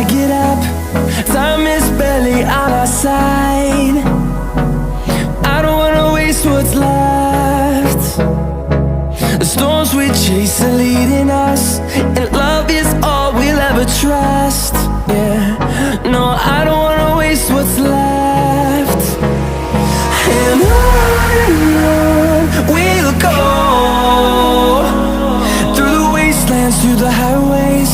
I get up, time is barely on our side. I don't wanna waste what's left. The storms we chase are leading us, and love is all we'll ever trust. Yeah, no, I don't wanna waste what's left. And on we'll go, through the wastelands, through the highways,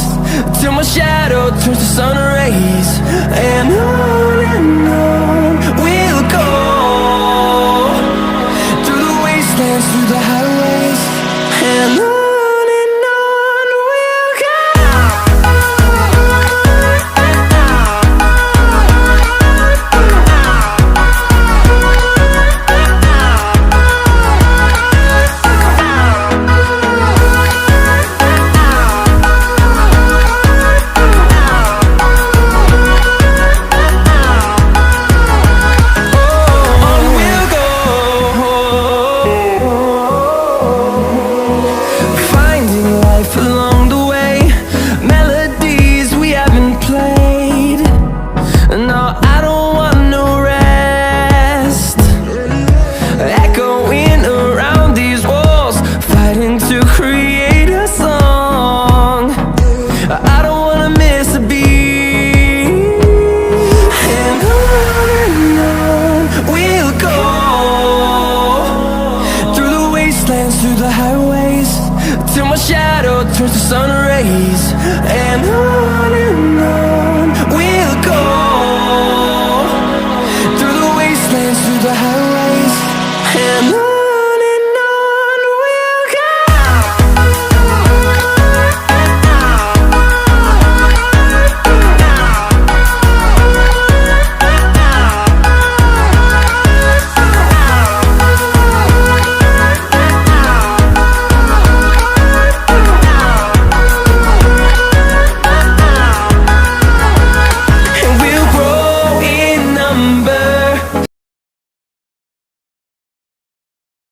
till my shadow turns to sun rays. And on we'll go, through the wastelands, through the highways, and on. Along the way, melodies we haven't played. No, I don't want no rest. Echoing around these walls, fighting to create a song. I don't wanna miss a beat. And on we'll go, through the wastelands, through the highways, till my shadow turns to sun rays. And